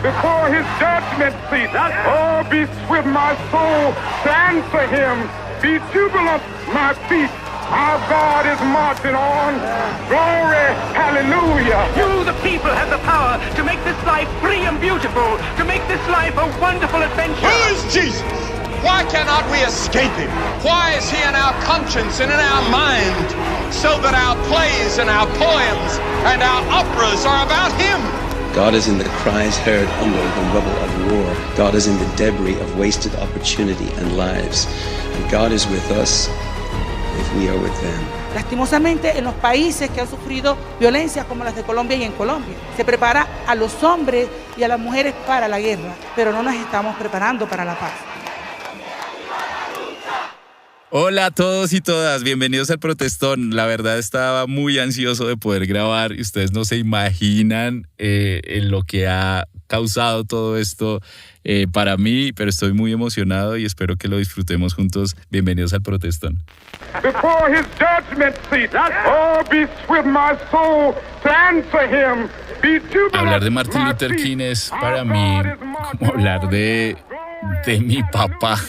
before his judgment seat. Oh, be swift, my soul, to answer him. Be jubilant, my feet. Our God is marching on. Glory, hallelujah. You, the people, have the power to make this life free and beautiful, to make this life a wonderful adventure. Who is Jesus? Why cannot we escape him? Why is he in our conscience and in our mind, so that our plays and our poems and our operas are about him? God is in the cries heard under the rubble of war. God is in the debris of wasted opportunity and lives. And God is with us if we are with them. Lastimosamente, en los países que han sufrido violencia como las de Colombia y en Colombia, se prepara a los hombres y a las mujeres para la guerra, pero no nos estamos preparando para la paz. Hola a todos y todas, bienvenidos al Protestón. La verdad estaba muy ansioso de poder grabar y ustedes no se imaginan en lo que ha causado todo esto para mí, pero estoy muy emocionado y espero que lo disfrutemos juntos. Bienvenidos al Protestón. Before his judgment seat. Oh, be swift, my soul, to answer him. Be jubilant, Hablar de Martin Luther King es para mí como hablar de mi papá.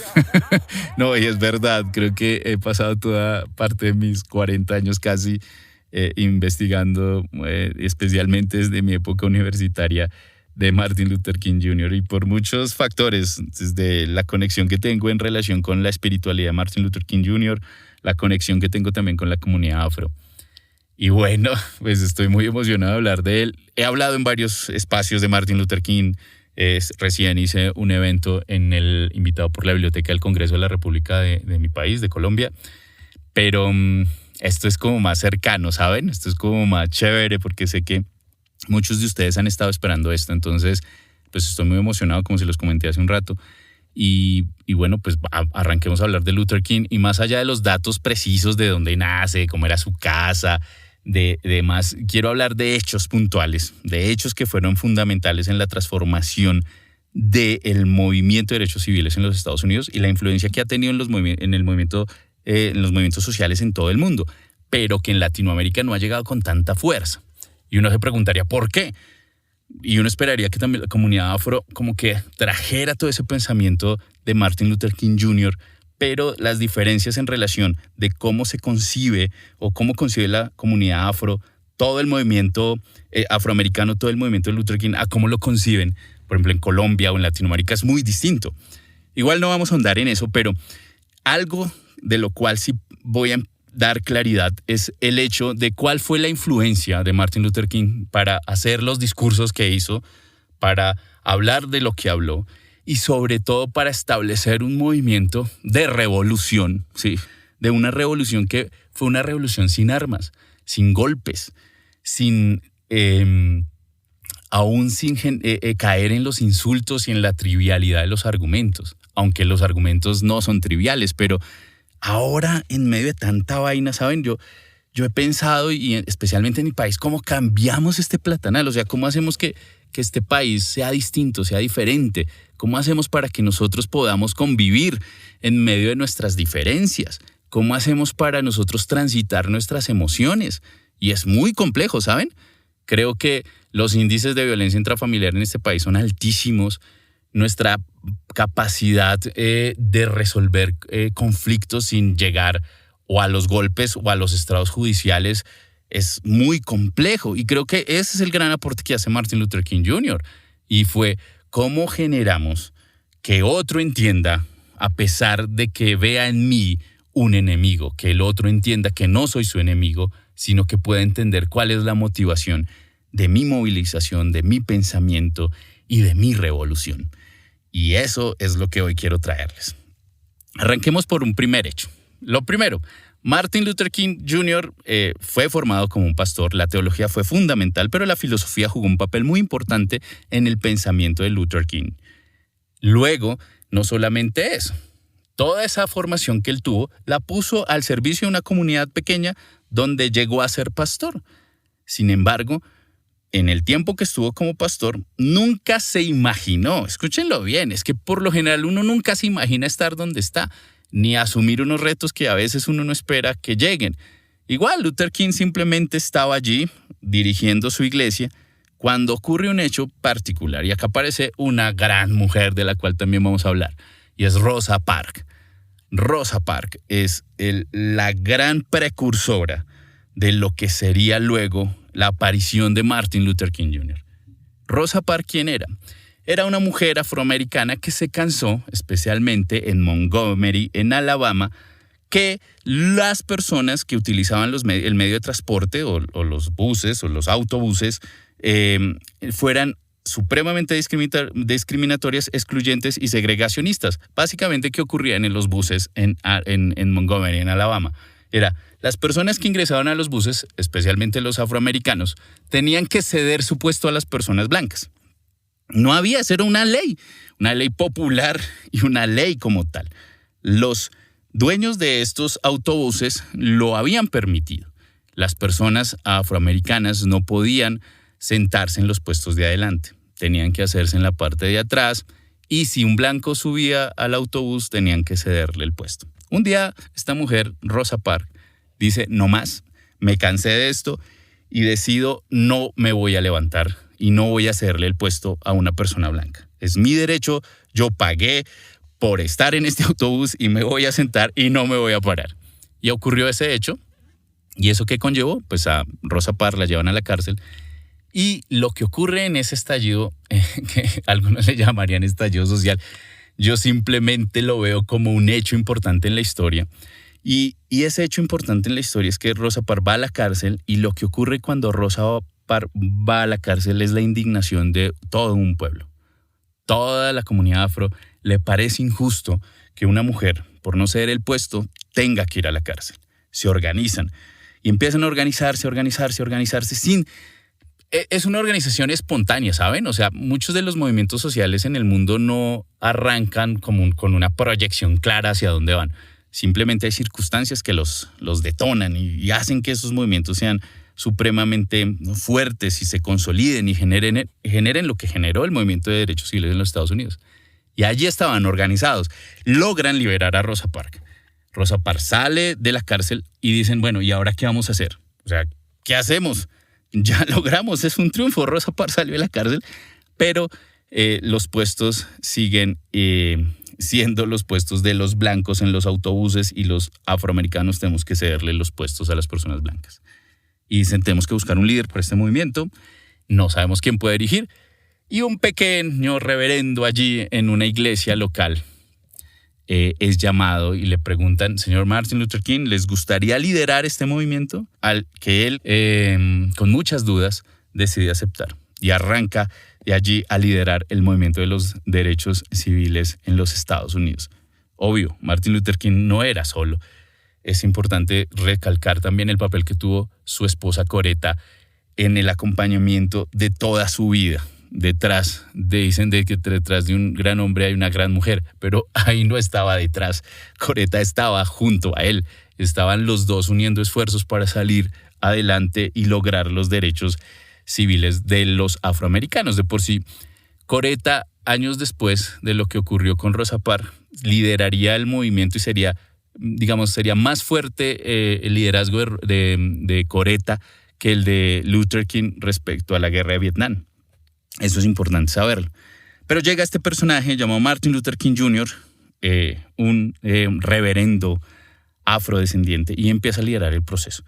No, y es verdad, creo que he pasado toda parte de mis 40 años casi investigando, especialmente desde mi época universitaria, de Martin Luther King Jr. y por muchos factores, desde la conexión que tengo en relación con la espiritualidad de Martin Luther King Jr., la conexión que tengo también con la comunidad afro. Y bueno, pues estoy muy emocionado de hablar de él. He hablado en varios espacios de Martin Luther King. Recién hice un evento invitado por la Biblioteca del Congreso de la República de mi país, de Colombia. Pero esto es como más cercano, ¿saben? Esto es como más chévere porque sé que muchos de ustedes han estado esperando esto. Entonces, pues estoy muy emocionado, como se los comenté hace un rato. Y bueno, pues arranquemos a hablar de Luther King. Y más allá de los datos precisos de dónde nace, cómo era su casa, de más, quiero hablar de hechos puntuales, de hechos que fueron fundamentales en la transformación del movimiento de derechos civiles en los Estados Unidos y la influencia que ha tenido en los movimientos sociales en todo el mundo, pero que en Latinoamérica no ha llegado con tanta fuerza. Y uno se preguntaría, ¿por qué? Y uno esperaría que también la comunidad afro como que trajera todo ese pensamiento de Martin Luther King Jr., pero las diferencias en relación de cómo se concibe o cómo concibe la comunidad afro, todo el movimiento afroamericano, todo el movimiento de Luther King, a cómo lo conciben, por ejemplo, en Colombia o en Latinoamérica, es muy distinto. Igual no vamos a ahondar en eso, pero algo de lo cual sí voy a dar claridad es el hecho de cuál fue la influencia de Martin Luther King para hacer los discursos que hizo, para hablar de lo que habló y sobre todo para establecer un movimiento de revolución, ¿sí? De una revolución que fue una revolución sin armas, sin golpes, aún sin caer en los insultos y en la trivialidad de los argumentos, aunque los argumentos no son triviales, pero ahora, en medio de tanta vaina, ¿saben? Yo he pensado, y especialmente en mi país, cómo cambiamos este platanal. O sea, cómo hacemos que este país sea distinto, sea diferente. ¿Cómo hacemos para que nosotros podamos convivir en medio de nuestras diferencias? ¿Cómo hacemos para nosotros transitar nuestras emociones? Y es muy complejo, ¿saben? Creo que los índices de violencia intrafamiliar en este país son altísimos. Nuestra capacidad de resolver conflictos sin llegar o a los golpes o a los estrados judiciales es muy complejo. Y creo que ese es el gran aporte que hace Martin Luther King Jr. Y fue cómo generamos que otro entienda, a pesar de que vea en mí un enemigo, que el otro entienda que no soy su enemigo, sino que pueda entender cuál es la motivación de mi movilización, de mi pensamiento y de mi revolución. Y eso es lo que hoy quiero traerles. Arranquemos por un primer hecho. Lo primero, Martin Luther King Jr. Fue formado como un pastor, la teología fue fundamental, pero la filosofía jugó un papel muy importante en el pensamiento de Luther King. Luego, no solamente eso, toda esa formación que él tuvo la puso al servicio de una comunidad pequeña donde llegó a ser pastor. Sin embargo, en el tiempo que estuvo como pastor, nunca se imaginó, escúchenlo bien, es que por lo general uno nunca se imagina estar donde está, ni asumir unos retos que a veces uno no espera que lleguen. Igual, Luther King simplemente estaba allí dirigiendo su iglesia cuando ocurre un hecho particular, y acá aparece una gran mujer de la cual también vamos a hablar, y es Rosa Parks. Rosa Parks es la gran precursora de lo que sería luego la aparición de Martin Luther King Jr. Rosa Parks, ¿quién era? Era una mujer afroamericana que se cansó, especialmente en Montgomery, en Alabama, que las personas que utilizaban el medio de transporte o los buses o los autobuses fueran supremamente discriminatorias, excluyentes y segregacionistas. Básicamente, ¿qué ocurrían en los buses en Montgomery, en Alabama? Era, las personas que ingresaban a los buses, especialmente los afroamericanos, tenían que ceder su puesto a las personas blancas. No había, esa era una ley popular y una ley como tal. Los dueños de estos autobuses lo habían permitido. Las personas afroamericanas no podían sentarse en los puestos de adelante. Tenían que hacerse en la parte de atrás y si un blanco subía al autobús tenían que cederle el puesto. Un día esta mujer, Rosa Parks, dice, no más, me cansé de esto y decido no me voy a levantar y no voy a cederle el puesto a una persona blanca. Es mi derecho, yo pagué por estar en este autobús y me voy a sentar y no me voy a parar. Y ocurrió ese hecho. ¿Y eso qué conllevó? Pues a Rosa Parks la llevan a la cárcel. Y lo que ocurre en ese estallido, que algunos le llamarían estallido social, yo simplemente lo veo como un hecho importante en la historia. Y ese hecho importante en la historia es que Rosa Parks va a la cárcel y lo que ocurre cuando Rosa Parks va a la cárcel es la indignación de todo un pueblo. Toda la comunidad afro le parece injusto que una mujer, por no ceder el puesto, tenga que ir a la cárcel. Se organizan y empiezan a organizarse sin... Es una organización espontánea, ¿saben? O sea, muchos de los movimientos sociales en el mundo no arrancan con una proyección clara hacia dónde van. Simplemente hay circunstancias que los detonan y hacen que esos movimientos sean supremamente fuertes y se consoliden y generen lo que generó el movimiento de derechos civiles en los Estados Unidos. Y allí estaban organizados. Logran liberar a Rosa Parks. Rosa Parks sale de la cárcel y dicen, bueno, ¿y ahora qué vamos a hacer? O sea, ¿qué hacemos? Ya logramos, es un triunfo. Rosa Parks salió de la cárcel, pero los puestos siguen siendo los puestos de los blancos en los autobuses y los afroamericanos tenemos que cederle los puestos a las personas blancas. Y dicen, tenemos que buscar un líder para este movimiento, no sabemos quién puede dirigir, y un pequeño reverendo allí en una iglesia local es llamado y le preguntan, señor Martin Luther King, ¿les gustaría liderar este movimiento? Al que él, con muchas dudas, decide aceptar y arranca de allí a liderar el movimiento de los derechos civiles en los Estados Unidos. Obvio, Martin Luther King no era solo. Es importante recalcar también el papel que tuvo su esposa Coretta en el acompañamiento de toda su vida. Dicen que detrás de un gran hombre hay una gran mujer, pero ahí no estaba detrás. Coretta estaba junto a él. Estaban los dos uniendo esfuerzos para salir adelante y lograr los derechos civiles de los afroamericanos. De por sí, Coretta, años después de lo que ocurrió con Rosa Parks, lideraría el movimiento y sería más fuerte el liderazgo de Coretta que el de Luther King respecto a la guerra de Vietnam. Eso es importante saberlo. Pero llega este personaje llamado Martin Luther King Jr., un reverendo afrodescendiente, y empieza a liderar el proceso.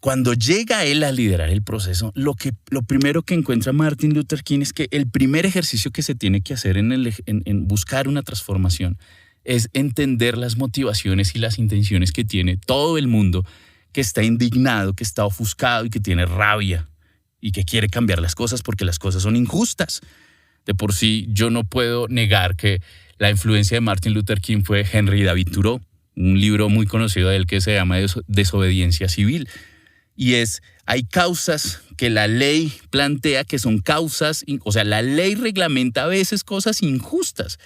Cuando llega él a liderar el proceso, lo primero que encuentra Martin Luther King es que el primer ejercicio que se tiene que hacer en buscar una transformación es entender las motivaciones y las intenciones que tiene todo el mundo que está indignado, que está ofuscado y que tiene rabia y que quiere cambiar las cosas porque las cosas son injustas. De por sí, yo no puedo negar que la influencia de Martin Luther King fue Henry David Thoreau, un libro muy conocido de él que se llama Desobediencia Civil. Y hay causas que la ley plantea que son causas, o sea, la ley reglamenta a veces cosas injustas.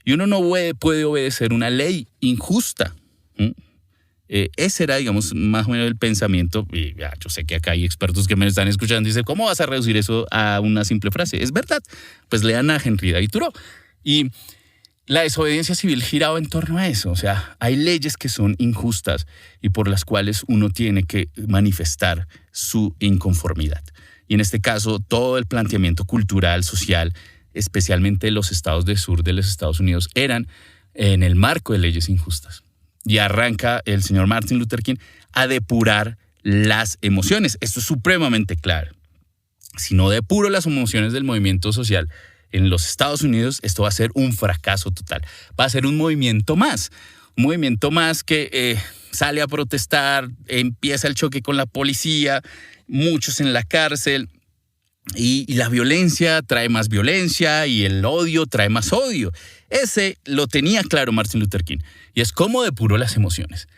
Y uno no puede obedecer una ley injusta. Ese era, digamos, más o menos el pensamiento. Y yo sé que acá hay expertos que me están escuchando y dicen, ¿cómo vas a reducir eso a una simple frase? Es verdad. Pues lean a Henry David Thoreau. Y la desobediencia civil giraba en torno a eso. O sea, hay leyes que son injustas y por las cuales uno tiene que manifestar su inconformidad. y en este caso todo el planteamiento cultural, social, especialmente los estados del sur de los Estados Unidos, eran en el marco de leyes injustas. Y arranca el señor Martin Luther King a depurar las emociones. Esto es supremamente claro. Si no depuro las emociones del movimiento social en los Estados Unidos, esto va a ser un fracaso total. Va a ser un movimiento más que sale a protestar, empieza el choque con la policía, muchos en la cárcel, y la violencia trae más violencia y el odio trae más odio. Ese lo tenía claro Martin Luther King, y es cómo depuró las emociones.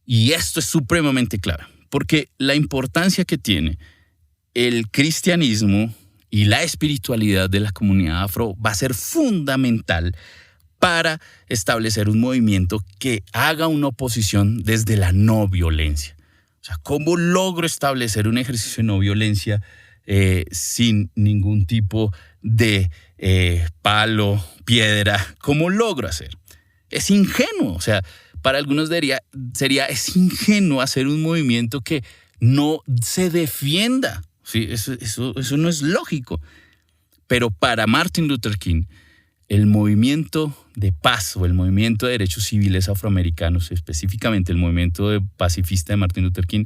Y esto es supremamente claro, porque la importancia que tiene el cristianismo y la espiritualidad de la comunidad afro va a ser fundamental para establecer un movimiento que haga una oposición desde la no violencia. O sea, ¿cómo logro establecer un ejercicio de no violencia sin ningún tipo de palo, piedra? ¿Cómo logro hacer? Es ingenuo. O sea, para algunos es ingenuo hacer un movimiento que no se defienda. Sí, eso no es lógico. Pero para Martin Luther King, el movimiento de paz o el movimiento de derechos civiles afroamericanos, específicamente el movimiento pacifista de Martin Luther King,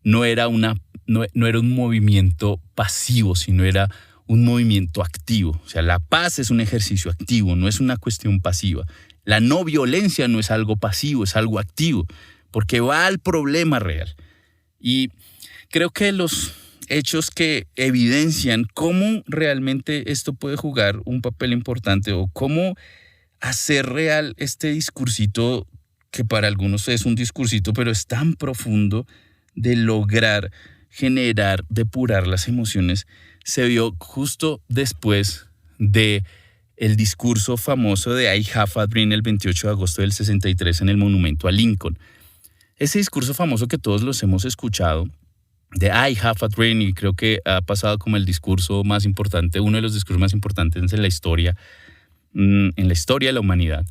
no era un movimiento pasivo, sino era un movimiento activo. O sea, la paz es un ejercicio activo, no es una cuestión pasiva. La no violencia no es algo pasivo, es algo activo, porque va al problema real. Y creo que los hechos que evidencian cómo realmente esto puede jugar un papel importante o cómo hacer real este discursito, que para algunos es un discursito, pero es tan profundo, de lograr generar, depurar las emociones, se vio justo después de el discurso famoso de I Have a Dream el 28 de agosto del 63 en el monumento a Lincoln. Ese discurso famoso que todos los hemos escuchado, de I Have a Dream, y creo que ha pasado como el discurso más importante, uno de los discursos más importantes en la historia de la humanidad.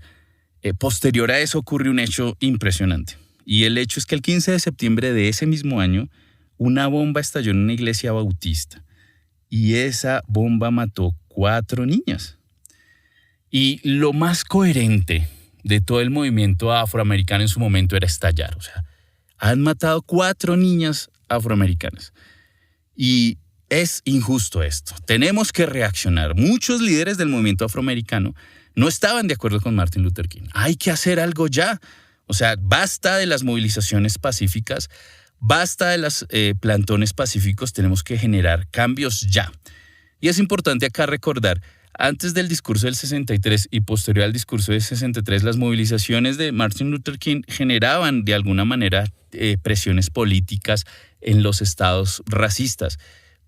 Posterior a eso ocurre un hecho impresionante. Y el hecho es que el 15 de septiembre de ese mismo año, una bomba estalló en una iglesia bautista. Y esa bomba mató 4 niñas. Y lo más coherente de todo el movimiento afroamericano en su momento era estallar. O sea, han matado 4 niñas afroamericanas. Y es injusto esto. Tenemos que reaccionar. Muchos líderes del movimiento afroamericano no estaban de acuerdo con Martin Luther King. Hay que hacer algo ya. O sea, basta de las movilizaciones pacíficas, basta de los plantones pacíficos, tenemos que generar cambios ya. Y es importante acá recordar, antes del discurso del 63 y posterior al discurso del 63, las movilizaciones de Martin Luther King generaban de alguna manera presiones políticas en los estados racistas.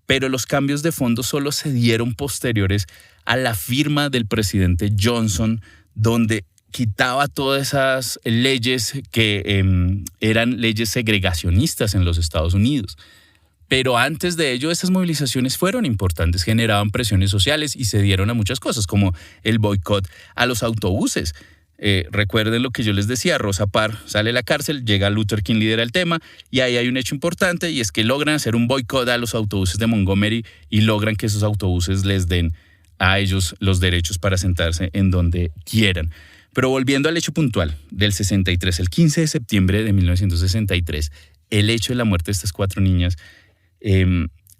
Pero los cambios de fondo solo se dieron posteriores a la firma del presidente Johnson, donde quitaba todas esas leyes que eran leyes segregacionistas en los Estados Unidos. Pero antes de ello, esas movilizaciones fueron importantes, generaban presiones sociales y se dieron a muchas cosas, como el boicot a los autobuses. Recuerden lo que yo les decía, Rosa Parks sale de la cárcel, llega Luther King, lidera el tema, y ahí hay un hecho importante, y es que logran hacer un boicot a los autobuses de Montgomery y logran que esos autobuses les den a ellos los derechos para sentarse en donde quieran. Pero volviendo al hecho puntual del 63, el 15 de septiembre de 1963, el hecho de la muerte de estas 4 niñas,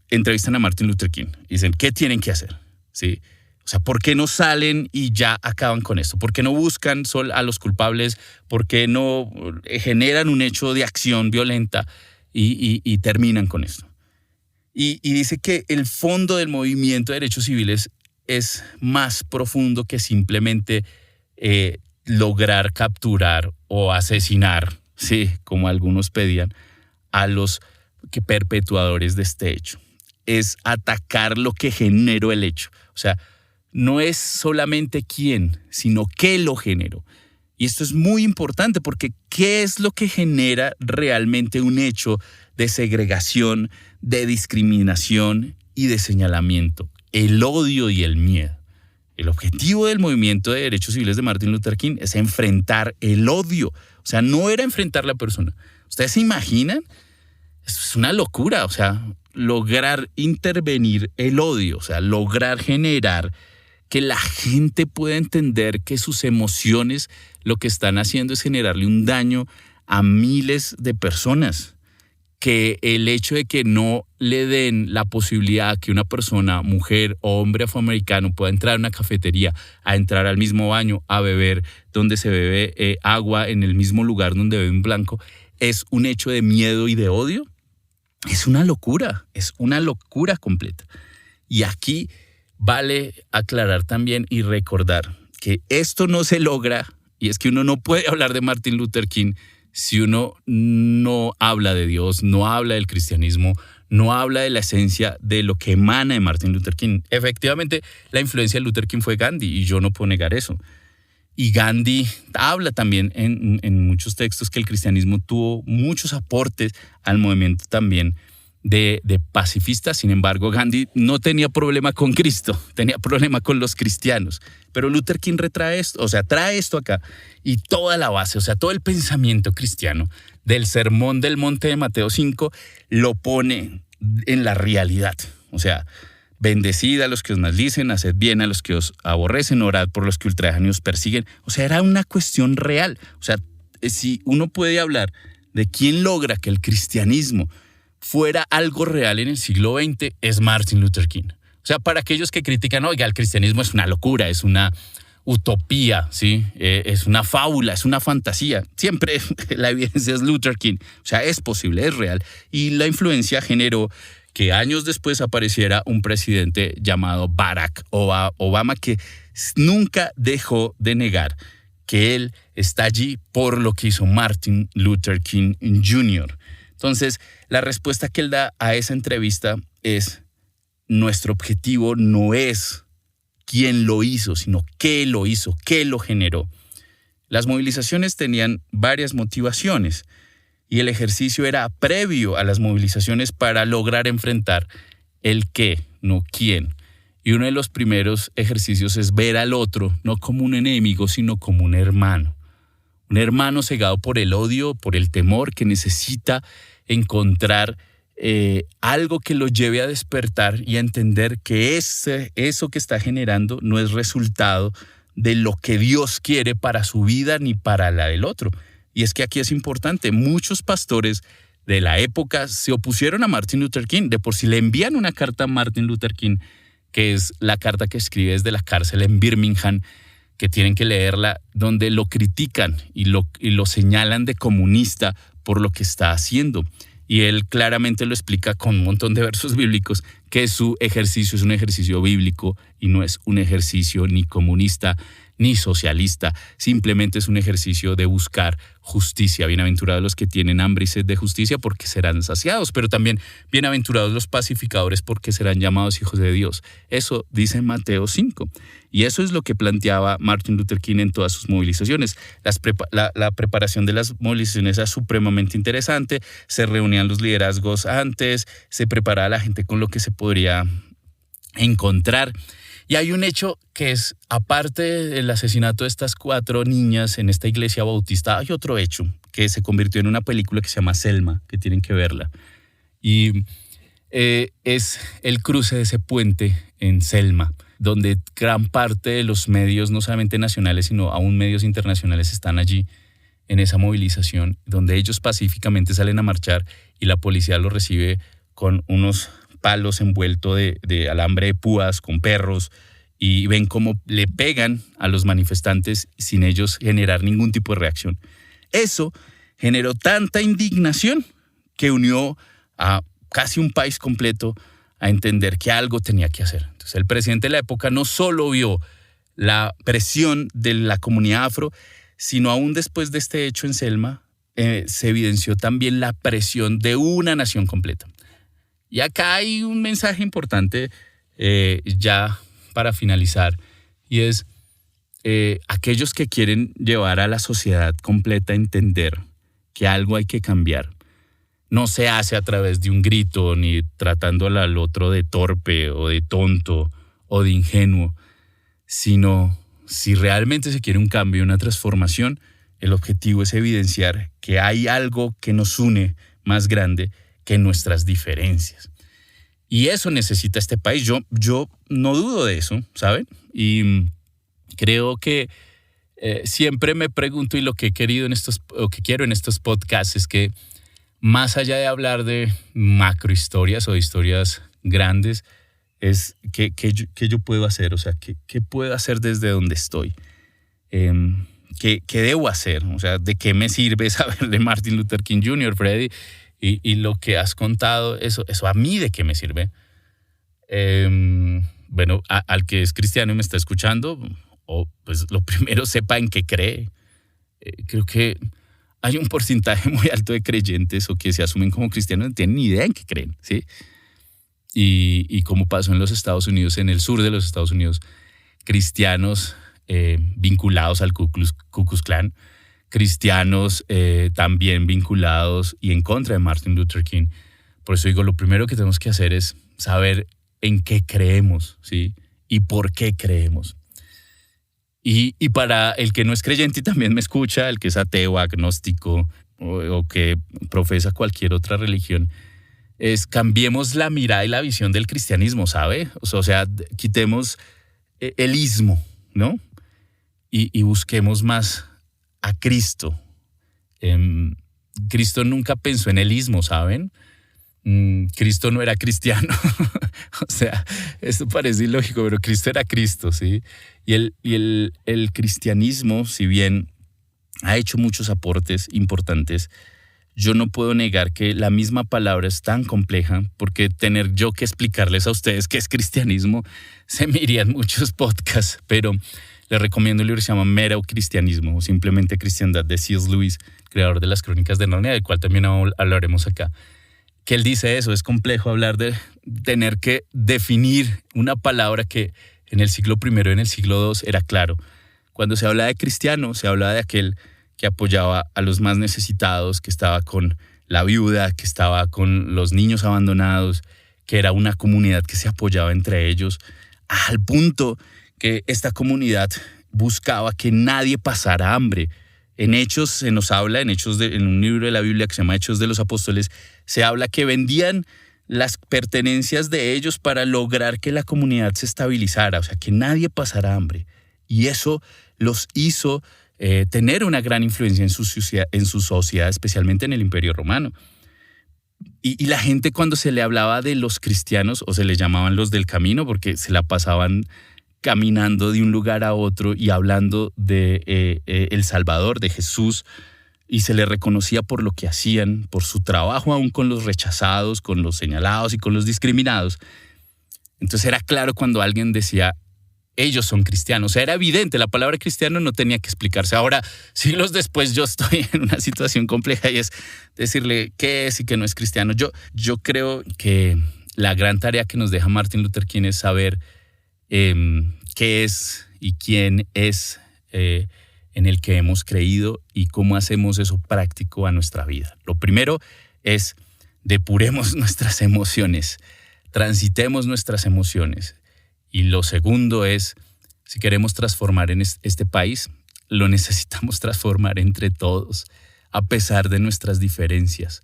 entrevistan a Martin Luther King y dicen, ¿qué tienen que hacer? ¿Sí? O sea, ¿por qué no salen y ya acaban con esto? ¿Por qué no buscan a los culpables? ¿Por qué no generan un hecho de acción violenta y terminan con esto? Y dice que el fondo del movimiento de derechos civiles es más profundo que simplemente lograr capturar o asesinar, sí, como algunos pedían, a los perpetuadores de este hecho. Es atacar lo que generó el hecho. O sea, no es solamente quién, sino qué lo generó. Y esto es muy importante porque ¿qué es lo que genera realmente un hecho de segregación, de discriminación y de señalamiento? El odio y el miedo. El objetivo del movimiento de derechos civiles de Martin Luther King es enfrentar el odio. O sea, no era enfrentar la persona. ¿Ustedes se imaginan? Esto es una locura. O sea, lograr intervenir el odio, o sea, lograr generar que la gente pueda entender que sus emociones lo que están haciendo es generarle un daño a miles de personas. Que el hecho de que no le den la posibilidad a que una persona, mujer o hombre afroamericano pueda entrar a una cafetería, a entrar al mismo baño, a beber donde se bebe agua en el mismo lugar donde bebe un blanco, es un hecho de miedo y de odio. Es una locura completa. Y aquí vale aclarar también y recordar que esto no se logra, y es que uno no puede hablar de Martin Luther King si uno no habla de Dios, no habla del cristianismo, no habla de la esencia de lo que emana de Martin Luther King. Efectivamente, la influencia de Luther King fue Gandhi, y yo no puedo negar eso. Y Gandhi habla también en muchos textos que el cristianismo tuvo muchos aportes al movimiento también de pacifistas. Sin embargo, Gandhi no tenía problema con Cristo, tenía problema con los cristianos. Pero Luther King trae esto acá, y toda la base, o sea, todo el pensamiento cristiano del Sermón del Monte de Mateo 5 lo pone en la realidad. O sea, bendecid a los que os maldicen, haced bien a los que os aborrecen, orad por los que ultrajan y os persiguen. O sea, era una cuestión real. O sea, si uno puede hablar de quién logra que el cristianismo fuera algo real en el siglo XX, es Martin Luther King. O sea, para aquellos que critican, oiga, el cristianismo es una locura, es una utopía, ¿sí? Es una fábula, es una fantasía. Siempre la evidencia es Luther King. O sea, es posible, es real. Y la influencia generó que años después apareciera un presidente llamado Barack Obama, que nunca dejó de negar que él está allí por lo que hizo Martin Luther King Jr. Entonces, la respuesta que él da a esa entrevista es: nuestro objetivo no es quién lo hizo, sino qué lo hizo, qué lo generó. Las movilizaciones tenían varias motivaciones y el ejercicio era previo a las movilizaciones para lograr enfrentar el qué, no quién. Y uno de los primeros ejercicios es ver al otro no como un enemigo, sino como un hermano. Un hermano cegado por el odio, por el temor, que necesita encontrar algo que lo lleve a despertar y a entender que eso que está generando no es resultado de lo que Dios quiere para su vida ni para la del otro. Y es que aquí es importante, muchos pastores de la época se opusieron a Martin Luther King. De por sí le envían una carta a Martin Luther King, que es la carta que escribe desde la cárcel en Birmingham, que tienen que leerla, donde lo critican y lo señalan de comunista por lo que está haciendo. Y él claramente lo explica con un montón de versos bíblicos, que su ejercicio es un ejercicio bíblico y no es un ejercicio ni comunista ni socialista. Simplemente es un ejercicio de buscar justicia. Bienaventurados los que tienen hambre y sed de justicia, porque serán saciados. Pero también bienaventurados los pacificadores, porque serán llamados hijos de Dios. Eso dice Mateo 5. Y eso es lo que planteaba Martin Luther King en todas sus movilizaciones. La preparación de las movilizaciones era supremamente interesante. Se reunían los liderazgos antes, se preparaba la gente con lo que se podría encontrar. Y hay un hecho que es, aparte del asesinato de estas 4 niñas en esta iglesia bautista, hay otro hecho que se convirtió en una película que se llama Selma, que tienen que verla. Y es el cruce de ese puente en Selma, donde gran parte de los medios, no solamente nacionales, sino aún medios internacionales, están allí en esa movilización, donde ellos pacíficamente salen a marchar y la policía los recibe con unos palos envueltos de alambre de púas, con perros, y ven cómo le pegan a los manifestantes sin ellos generar ningún tipo de reacción. Eso generó tanta indignación que unió a casi un país completo a entender que algo tenía que hacer. Entonces el presidente de la época no solo vio la presión de la comunidad afro, sino aún después de este hecho en Selma, se evidenció también la presión de una nación completa. Y acá hay un mensaje importante ya para finalizar, y es aquellos que quieren llevar a la sociedad completa a entender que algo hay que cambiar. No se hace a través de un grito ni tratando al otro de torpe o de tonto o de ingenuo, sino si realmente se quiere un cambio, una transformación, el objetivo es evidenciar que hay algo que nos une más grande que nuestras diferencias. Y eso necesita este país. Yo no dudo de eso, ¿saben? Y creo que siempre me pregunto, y lo que quiero en estos podcasts es que más allá de hablar de macrohistorias o de historias grandes, es qué yo puedo hacer, o sea, qué puedo hacer desde donde estoy. ¿Qué debo hacer? O sea, ¿de qué me sirve saber de Martin Luther King Jr., Freddy? Y lo que has contado, eso a mí, ¿de qué me sirve? Bueno, al que es cristiano y me está escuchando, pues lo primero, sepa en qué cree. Creo que hay un porcentaje muy alto de creyentes o que se asumen como cristianos, no tienen ni idea en qué creen, ¿sí? Y como pasó en los Estados Unidos, en el sur de los Estados Unidos, cristianos vinculados al Ku Klux Klan, cristianos también vinculados y en contra de Martin Luther King. Por eso digo, lo primero que tenemos que hacer es saber en qué creemos, ¿sí? Y por qué creemos. Y para el que no es creyente y también me escucha, el que es ateo, agnóstico o que profesa cualquier otra religión, cambiemos la mirada y la visión del cristianismo, ¿sabe? O sea, quitemos el ismo, ¿no? Y busquemos más a Cristo. Cristo nunca pensó en el ismo, ¿saben? Cristo no era cristiano. O sea, esto parece ilógico, pero Cristo era Cristo, ¿sí? Y el cristianismo, si bien ha hecho muchos aportes importantes, yo no puedo negar que la misma palabra es tan compleja, porque tener yo que explicarles a ustedes qué es cristianismo, se me irían muchos podcasts, pero les recomiendo un libro que se llama Mero Cristianismo, o simplemente Cristiandad, de C.S. Lewis, creador de las Crónicas de Narnia, del cual también hablaremos acá. Que él dice eso, es complejo hablar de tener que definir una palabra que en el siglo I y en el siglo II era claro. Cuando se habla de cristiano, se habla de aquel que apoyaba a los más necesitados, que estaba con la viuda, que estaba con los niños abandonados, que era una comunidad que se apoyaba entre ellos, al punto que esta comunidad buscaba que nadie pasara hambre. En Hechos se nos habla, en un libro de la Biblia que se llama Hechos de los Apóstoles, se habla que vendían las pertenencias de ellos para lograr que la comunidad se estabilizara, o sea, que nadie pasara hambre. Y eso los hizo tener una gran influencia en su sociedad, especialmente en el Imperio Romano. Y la gente, cuando se le hablaba de los cristianos, o se les llamaban los del camino, porque se la pasaban caminando de un lugar a otro y hablando de el Salvador, de Jesús, y se le reconocía por lo que hacían, por su trabajo aún con los rechazados, con los señalados y con los discriminados. Entonces era claro cuando alguien decía, ellos son cristianos. O sea, era evidente, la palabra cristiano no tenía que explicarse. Ahora, siglos después, yo estoy en una situación compleja y es decirle qué es y qué no es cristiano. Yo creo que la gran tarea que nos deja Martin Luther King es saber qué es y quién es en el que hemos creído y cómo hacemos eso práctico a nuestra vida. Lo primero es depuremos nuestras emociones, transitemos nuestras emociones. Y lo segundo es, si queremos transformar en este país, lo necesitamos transformar entre todos, a pesar de nuestras diferencias.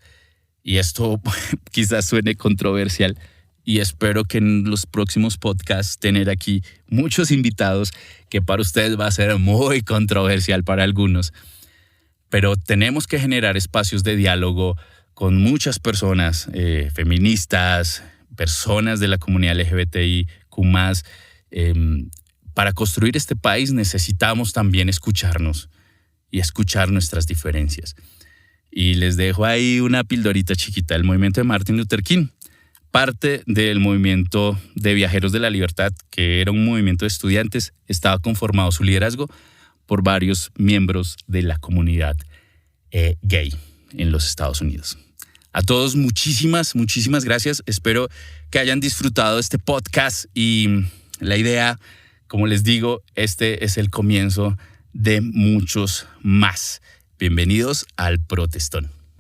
Y esto quizás suene controversial, y espero que en los próximos podcasts tener aquí muchos invitados, que para ustedes va a ser muy controversial para algunos. Pero tenemos que generar espacios de diálogo con muchas personas, feministas, personas de la comunidad LGBTIQ+. Para construir este país necesitamos también escucharnos y escuchar nuestras diferencias. Y les dejo ahí una pildorita chiquita del movimiento de Martin Luther King. Parte del movimiento de Viajeros de la Libertad, que era un movimiento de estudiantes, estaba conformado su liderazgo por varios miembros de la comunidad gay en los Estados Unidos. A todos muchísimas gracias. Espero que hayan disfrutado este podcast y la idea, como les digo, este es el comienzo de muchos más. Bienvenidos al Protestón.